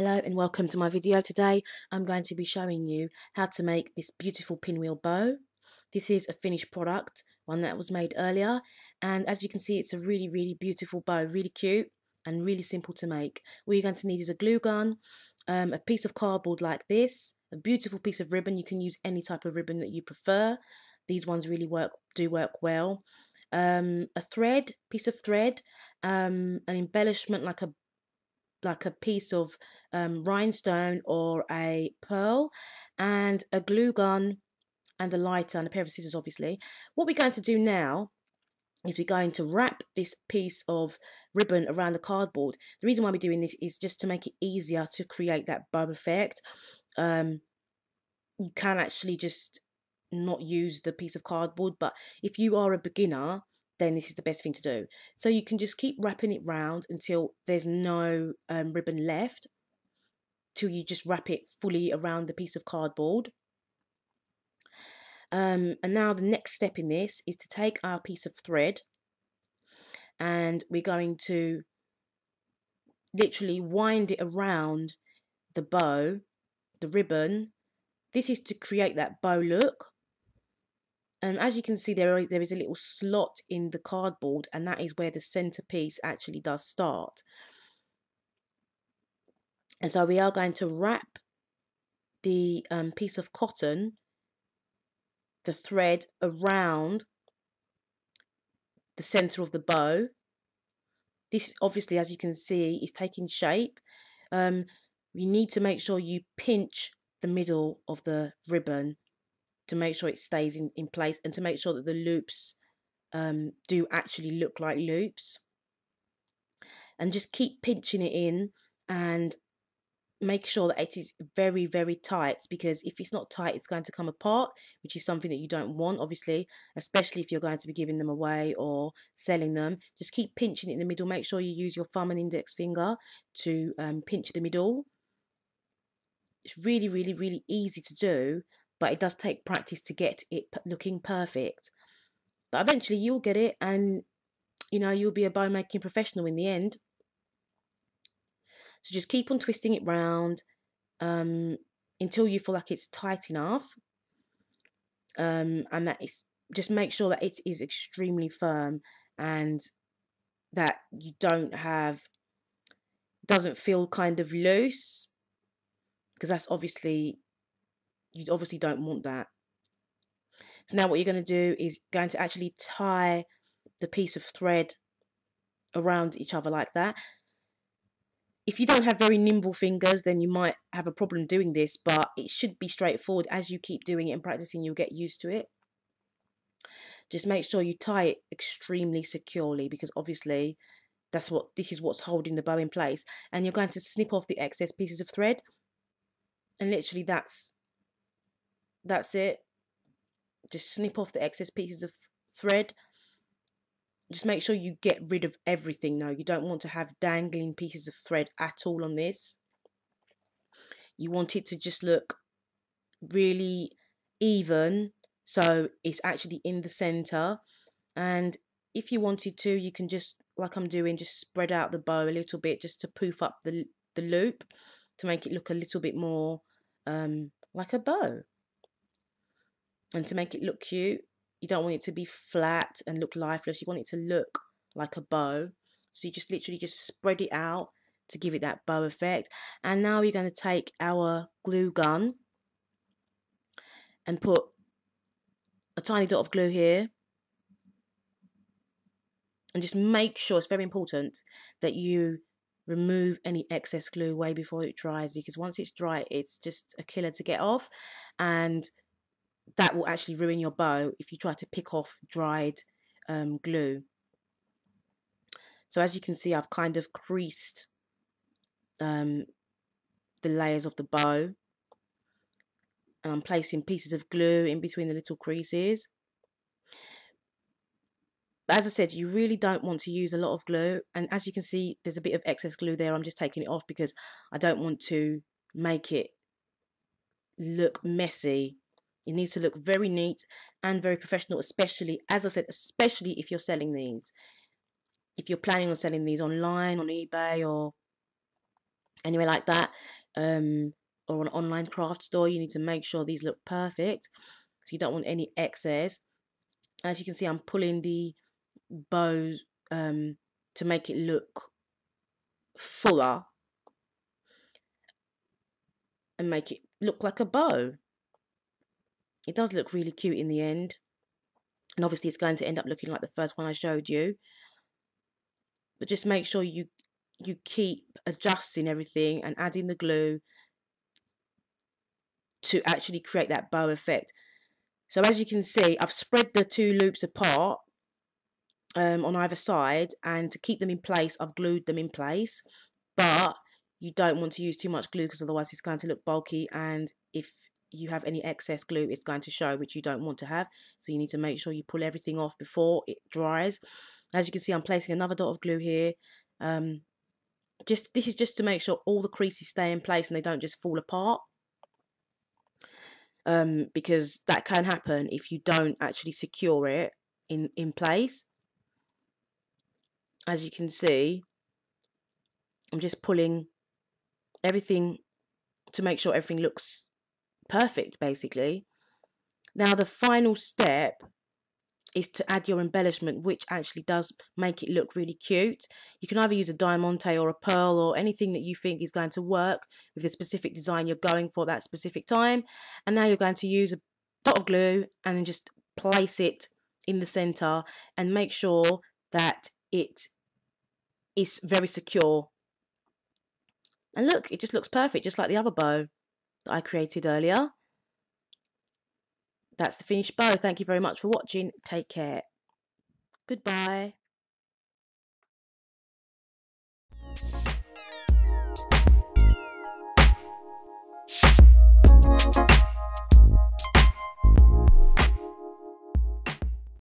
Hello and welcome to my video. Today I'm going to be showing you how to make this beautiful pinwheel bow. This is a finished product, one that was made earlier, and as you can see it's a really beautiful bow, really cute and really simple to make. All you're going to need is a glue gun, a piece of cardboard like this, a beautiful piece of ribbon. You can use any type of ribbon that you prefer. These ones really do work well. A piece of thread, an embellishment like a piece of rhinestone or a pearl, and a glue gun and a lighter and a pair of scissors, obviously. What we're going to do now is we're going to wrap this piece of ribbon around the cardboard. The reason why we're doing this is just to make it easier to create that bow effect. You can actually just not use the piece of cardboard, but if you are a beginner, then this is the best thing to do. So you can just keep wrapping it round until there's no ribbon left, till you just wrap it fully around the piece of cardboard. And now the next step in this is to take our piece of thread and we're going to literally wind it around the bow, the ribbon. This is to create that bow look. As you can see, there is a little slot in the cardboard, and that is where the centerpiece actually does start. And so we are going to wrap the piece of cotton, the thread, around the center of the bow. This obviously, as you can see, is taking shape. You need to make sure you pinch the middle of the ribbon to make sure it stays in place, and to make sure that the loops do actually look like loops. And just keep pinching it in and make sure that it is very tight, because if it's not tight it's going to come apart, which is something that you don't want, obviously, especially if you're going to be giving them away or selling them. Just keep pinching it in the middle. Make sure you use your thumb and index finger to pinch the middle. It's really easy to do, but it does take practice to get it looking perfect. But eventually you'll get it, and you know, you'll be a bow making professional in the end. So just keep on twisting it round until you feel like it's tight enough, and that is, just make sure that it is extremely firm and that you doesn't feel kind of loose, because that's obviously, you obviously don't want that. So now what you're going to do is going to actually tie the piece of thread around each other like that. If you don't have very nimble fingers, then you might have a problem doing this, but it should be straightforward. As you keep doing it and practicing, you'll get used to it. Just make sure you tie it extremely securely, because obviously this is what's holding the bow in place. And you're going to snip off the excess pieces of thread, and literally that's it. Just snip off the excess pieces of thread. Just make sure you get rid of everything now. You don't want to have dangling pieces of thread at all on this. You want it to just look really even, so it's actually in the center. And if you wanted to, you can just, like I'm doing, just spread out the bow a little bit, just to poof up the loop, to make it look a little bit more like a bow, and to make it look cute. You don't want it to be flat and look lifeless. You want it to look like a bow. So you just literally just spread it out to give it that bow effect. And now we're going to take our glue gun and put a tiny dot of glue here. And just make sure, it's very important that you remove any excess glue way before it dries, because once it's dry, it's just a killer to get off. And that will actually ruin your bow if you try to pick off dried glue. So as you can see, I've kind of creased the layers of the bow, and I'm placing pieces of glue in between the little creases. But as I said, you really don't want to use a lot of glue, and as you can see, there's a bit of excess glue there. I'm just taking it off because I don't want to make it look messy. It needs to look very neat and very professional, especially, as I said, especially if you're selling these. If you're planning on selling these online, on eBay, or anywhere like that, or an online craft store, you need to make sure these look perfect. So you don't want any excess. As you can see, I'm pulling the bows to make it look fuller and make it look like a bow. It does look really cute in the end, and obviously it's going to end up looking like the first one I showed you. But just make sure you keep adjusting everything and adding the glue to actually create that bow effect. So as you can see, I've spread the two loops apart on either side, and to keep them in place, I've glued them in place. But you don't want to use too much glue, because otherwise it's going to look bulky, and if you have any excess glue, it's going to show, which you don't want to have. So you need to make sure you pull everything off before it dries. As you can see, I'm placing another dot of glue here. This is just to make sure all the creases stay in place and they don't just fall apart. Because that can happen if you don't actually secure it in place. As you can see, I'm just pulling everything to make sure everything looks perfect, basically. Now the final step is to add your embellishment, which actually does make it look really cute. You can either use a diamante or a pearl or anything that you think is going to work with the specific design you're going for that specific time. And now you're going to use a dot of glue and then just place it in the center and make sure that it is very secure. And look, it just looks perfect, just like the other bow that I created earlier. That's the finished bow. Thank you very much for watching. Take care. Goodbye.